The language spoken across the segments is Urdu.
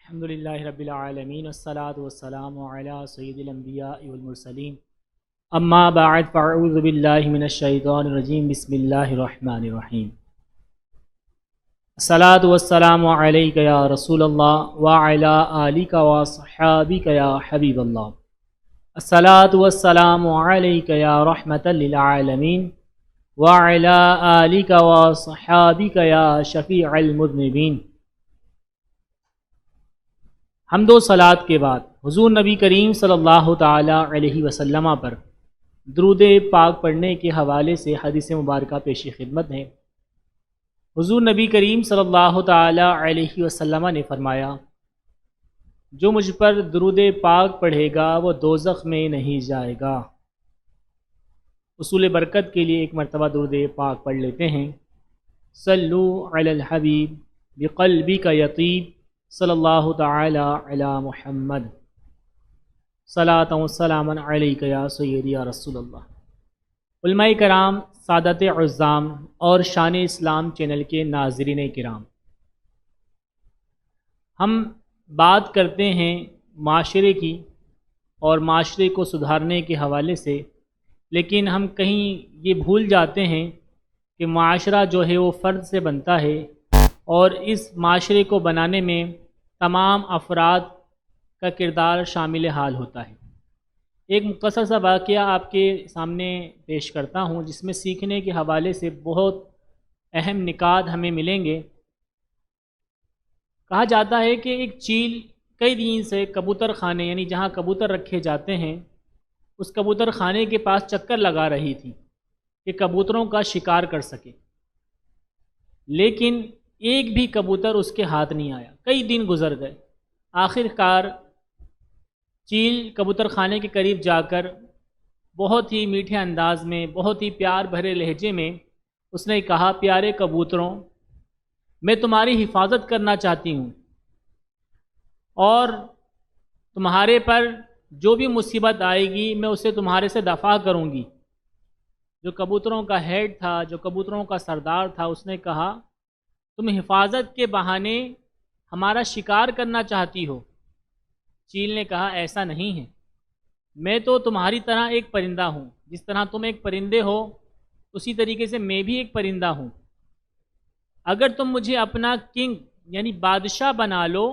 الحمدللہ رب العالمین والصلاة والسلام علی سید الانبیاء والمرسلین اما بعد فاعوذ باللہ من الشیطان الرجیم بسم اللہ الرحمن الرحیم الصلاة والسلام علیک یا رسول اللہ وعلی آلک وصحابک یا حبیب اللہ الصلاة والسلام علیک یا رحمۃ للعالمین وعلی آلک وصحابک یا شفیع المذنبین۔ حمد و صلات کے بعد حضور نبی کریم صلی اللہ تعالی علیہ وسلم پر درود پاک پڑھنے کے حوالے سے حدیث مبارکہ پیش خدمت ہے۔ حضور نبی کریم صلی اللہ تعالی علیہ وسلم نے فرمایا، جو مجھ پر درود پاک پڑھے گا وہ دوزخ میں نہیں جائے گا۔ اصول برکت کے لیے ایک مرتبہ درود پاک پڑھ لیتے ہیں۔ صلو علی الحبیب بقلبک یطیب صلی اللہ تعالی علی محمد صلاۃ و سلام علیک یا سیدی یا رسول اللہ۔ علماء کرام، سادات عظام اور شان اسلام چینل کے ناظرین کرام، ہم بات کرتے ہیں معاشرے کی اور معاشرے کو سدھارنے کے حوالے سے، لیکن ہم کہیں یہ بھول جاتے ہیں کہ معاشرہ جو ہے وہ فرد سے بنتا ہے، اور اس معاشرے کو بنانے میں تمام افراد کا کردار شامل حال ہوتا ہے۔ ایک مختصر سا واقعہ آپ کے سامنے پیش کرتا ہوں، جس میں سیکھنے کے حوالے سے بہت اہم نکات ہمیں ملیں گے۔ کہا جاتا ہے کہ ایک چیل کئی دن سے کبوتر خانے، یعنی جہاں کبوتر رکھے جاتے ہیں، اس کبوتر خانے کے پاس چکر لگا رہی تھی کہ کبوتروں کا شکار کر سکے، لیکن ایک بھی کبوتر اس کے ہاتھ نہیں آیا۔ کئی دن گزر گئے، آخر کار چیل کبوتر خانے کے قریب جا کر بہت ہی میٹھے انداز میں، بہت ہی پیار بھرے لہجے میں اس نے کہا، پیارے کبوتروں، میں تمہاری حفاظت کرنا چاہتی ہوں، اور تمہارے پر جو بھی مصیبت آئے گی میں اسے تمہارے سے دفع کروں گی۔ جو کبوتروں کا ہیڈ تھا، جو کبوتروں کا سردار تھا، اس نے کہا، تم حفاظت کے بہانے ہمارا شکار کرنا چاہتی ہو؟ چیل نے کہا، ایسا نہیں ہے، میں تو تمہاری طرح ایک پرندہ ہوں، جس طرح تم ایک پرندے ہو اسی طریقے سے میں بھی ایک پرندہ ہوں۔ اگر تم مجھے اپنا کنگ یعنی بادشاہ بنا لو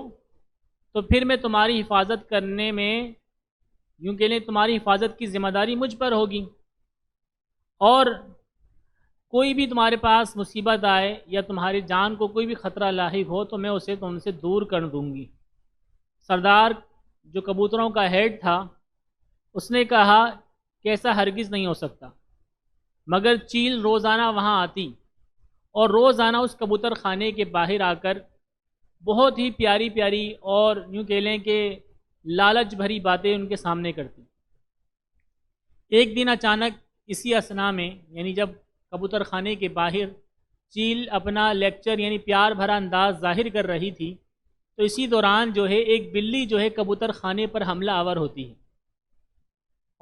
تو پھر میں تمہاری حفاظت کرنے میں، یوں کہ لیں تمہاری حفاظت کی ذمہ داری مجھ پر ہوگی، اور کوئی بھی تمہارے پاس مصیبت آئے یا تمہاری جان کو کوئی بھی خطرہ لاحق ہو تو میں اسے تم سے دور کر دوں گی۔ سردار جو کبوتروں کا ہیڈ تھا، اس نے کہا کہ ایسا ہرگز نہیں ہو سکتا، مگر چیل روزانہ وہاں آتی اور روزانہ اس کبوتر خانے کے باہر آ کر بہت ہی پیاری پیاری اور یوں کہہ لیں کہ لالچ بھری باتیں ان کے سامنے کرتی۔ ایک دن اچانک اسی اثنا میں، یعنی جب کبوتر خانے کے باہر چیل اپنا لیکچر یعنی پیار بھرا انداز ظاہر کر رہی تھی، تو اسی دوران جو ہے ایک بلی جو ہے کبوتر خانے پر حملہ آور ہوتی ہے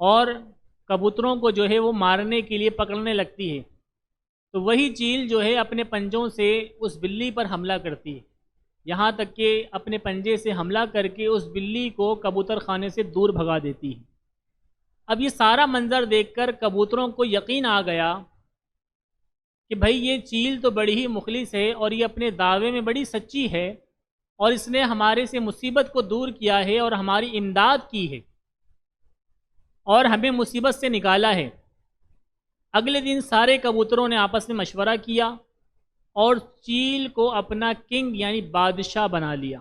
اور کبوتروں کو جو ہے وہ مارنے کے لیے پکڑنے لگتی ہے۔ تو وہی چیل جو ہے اپنے پنجوں سے اس بلی پر حملہ کرتی ہے، یہاں تک کہ اپنے پنجے سے حملہ کر کے اس بلی کو کبوتر خانے سے دور بھگا دیتی ہے۔ اب یہ سارا منظر دیکھ کر کبوتروں کو یقین آ گیا کہ بھائی یہ چیل تو بڑی ہی مخلص ہے اور یہ اپنے دعوے میں بڑی سچی ہے، اور اس نے ہمارے سے مصیبت کو دور کیا ہے اور ہماری امداد کی ہے اور ہمیں مصیبت سے نکالا ہے۔ اگلے دن سارے کبوتروں نے آپس میں مشورہ کیا اور چیل کو اپنا کنگ یعنی بادشاہ بنا لیا،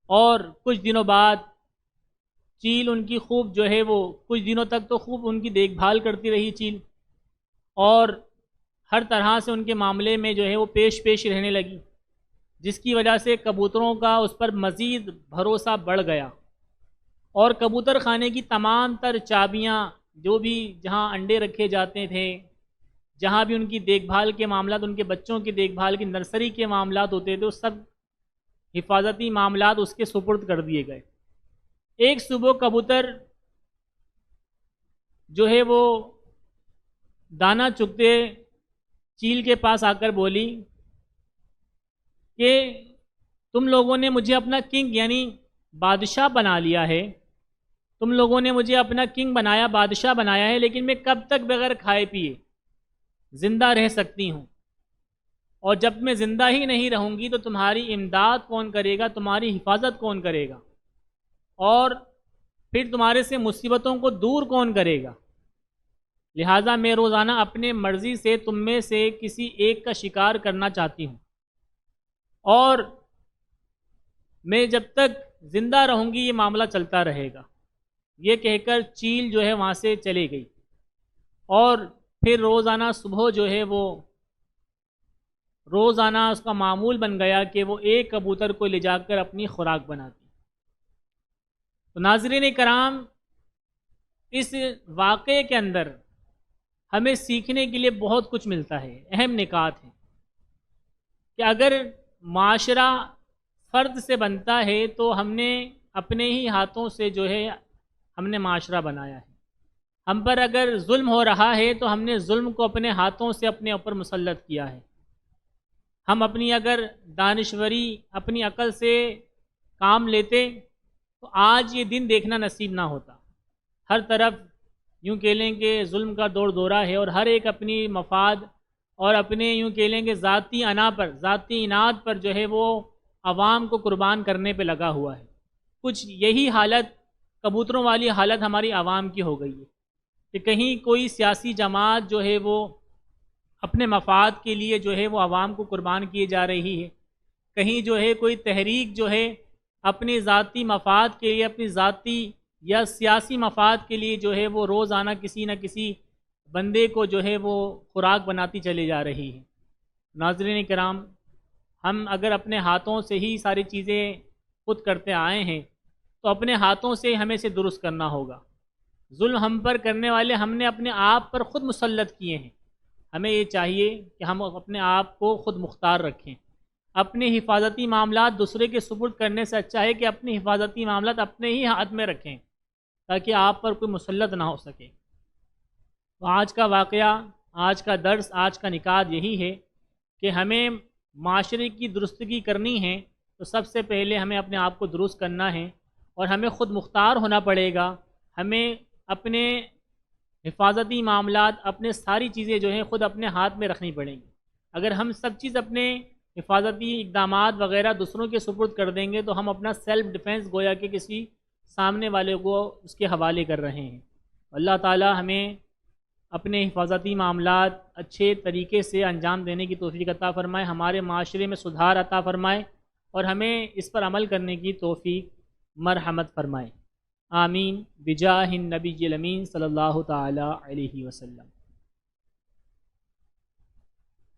اور کچھ دنوں بعد چیل ان کی خوب جو ہے وہ کچھ دنوں تک تو خوب ان کی دیکھ بھال کرتی رہی چیل، اور ہر طرح سے ان کے معاملے میں جو ہے وہ پیش رہنے لگی، جس کی وجہ سے کبوتروں کا اس پر مزید بھروسہ بڑھ گیا، اور کبوتر خانے کی تمام تر چابیاں، جو بھی جہاں انڈے رکھے جاتے تھے، جہاں بھی ان کی دیکھ بھال کے معاملات، ان کے بچوں کی دیکھ بھال کی نرسری کے معاملات ہوتے تھے، وہ سب حفاظتی معاملات اس کے سپرد کر دیے گئے۔ ایک صبح کبوتر جو ہے وہ دانا چگتے چیل کے پاس آ کر بولی کہ تم لوگوں نے مجھے اپنا کنگ یعنی بادشاہ بنا لیا ہے، تم لوگوں نے مجھے اپنا کنگ بنایا، بادشاہ بنایا ہے، لیکن میں کب تک بغیر کھائے پیے زندہ رہ سکتی ہوں؟ اور جب میں زندہ ہی نہیں رہوں گی تو تمہاری امداد کون کرے گا، تمہاری حفاظت کون کرے گا، اور پھر تمہارے سے مصیبتوں کو دور کون کرے گا؟ لہٰذا میں روزانہ اپنے مرضی سے تم میں سے کسی ایک کا شکار کرنا چاہتی ہوں، اور میں جب تک زندہ رہوں گی یہ معاملہ چلتا رہے گا۔ یہ کہہ کر چیل جو ہے وہاں سے چلی گئی، اور پھر روزانہ صبح جو ہے وہ روزانہ اس کا معمول بن گیا کہ وہ ایک کبوتر کو لے جا کر اپنی خوراک بناتی۔ تو ناظرین کرام، اس واقعے کے اندر ہمیں سیکھنے کے لیے بہت کچھ ملتا ہے، اہم نکات ہیں کہ اگر معاشرہ فرد سے بنتا ہے تو ہم نے اپنے ہی ہاتھوں سے جو ہے ہم نے معاشرہ بنایا ہے۔ ہم پر اگر ظلم ہو رہا ہے تو ہم نے ظلم کو اپنے ہاتھوں سے اپنے اوپر مسلط کیا ہے۔ ہم اپنی اگر دانشوری اپنی عقل سے کام لیتے تو آج یہ دن دیکھنا نصیب نہ ہوتا۔ ہر طرف یوں کہہ لیں کہ ظلم کا دور دورہ ہے، اور ہر ایک اپنی مفاد اور اپنے یوں کہہ لیں کہ ذاتی انا پر، ذاتی اناد پر جو ہے وہ عوام کو قربان کرنے پہ لگا ہوا ہے۔ کچھ یہی حالت، کبوتروں والی حالت ہماری عوام کی ہو گئی ہے کہ کہیں کوئی سیاسی جماعت جو ہے وہ اپنے مفاد کے لیے جو ہے وہ عوام کو قربان کیے جا رہی ہے، کہیں جو ہے کوئی تحریک جو ہے اپنی ذاتی مفاد کے لیے، اپنی ذاتی یا سیاسی مفاد کے لیے جو ہے وہ روزانہ کسی نہ کسی بندے کو جو ہے وہ خوراک بناتی چلی جا رہی ہے۔ ناظرین کرام، ہم اگر اپنے ہاتھوں سے ہی ساری چیزیں خود کرتے آئے ہیں تو اپنے ہاتھوں سے ہمیں سے درست کرنا ہوگا۔ ظلم ہم پر کرنے والے ہم نے اپنے آپ پر خود مسلط کیے ہیں۔ ہمیں یہ چاہیے کہ ہم اپنے آپ کو خود مختار رکھیں۔ اپنے حفاظتی معاملات دوسرے کے سپرد کرنے سے اچھا ہے کہ اپنی حفاظتی معاملات اپنے ہی ہاتھ میں رکھیں تاکہ آپ پر کوئی مسلط نہ ہو سکے۔ تو آج کا واقعہ، آج کا درس، آج کا نکات یہی ہے کہ ہمیں معاشرے کی درستگی کرنی ہے تو سب سے پہلے ہمیں اپنے آپ کو درست کرنا ہے، اور ہمیں خود مختار ہونا پڑے گا۔ ہمیں اپنے حفاظتی معاملات، اپنے ساری چیزیں جو ہیں خود اپنے ہاتھ میں رکھنی پڑیں گی۔ اگر ہم سب چیز اپنے حفاظتی اقدامات وغیرہ دوسروں کے سپرد کر دیں گے تو ہم اپنا سیلف ڈیفنس گویا کہ کسی سامنے والے کو اس کے حوالے کر رہے ہیں۔ اللہ تعالی ہمیں اپنے حفاظتی معاملات اچھے طریقے سے انجام دینے کی توفیق عطا فرمائے، ہمارے معاشرے میں سدھار عطا فرمائے، اور ہمیں اس پر عمل کرنے کی توفیق مرحمت فرمائے۔ آمین بجاہ النبی الامین صلی اللہ تعالی علیہ وسلم۔